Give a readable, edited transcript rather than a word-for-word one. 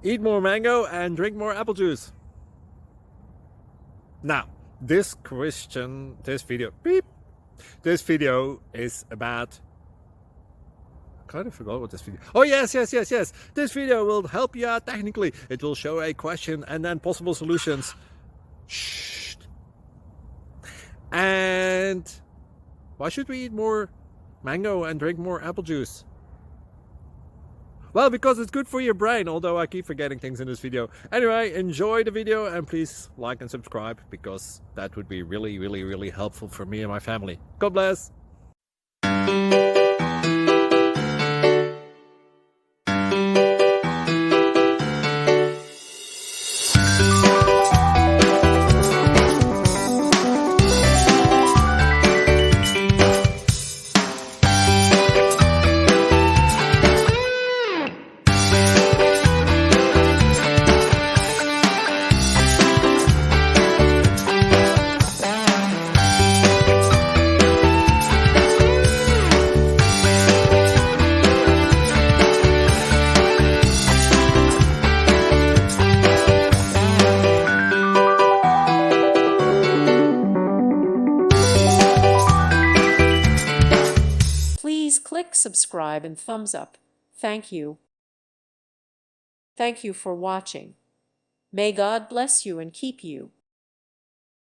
Eat more mango and drink more apple juice. Now, this video is about, I kind of forgot what this video. Oh, yes. This video will help you out technically. It will show a question and then possible solutions. Shh. And why should we eat more mango and drink more apple juice? Well, because it's good for your brain, although I keep forgetting things in this video. Anyway, enjoy the video and please like and subscribe, because that would be really helpful for me and my family. God bless. Please click subscribe and thumbs up. Thank you. Thank you for watching. May God bless you and keep you.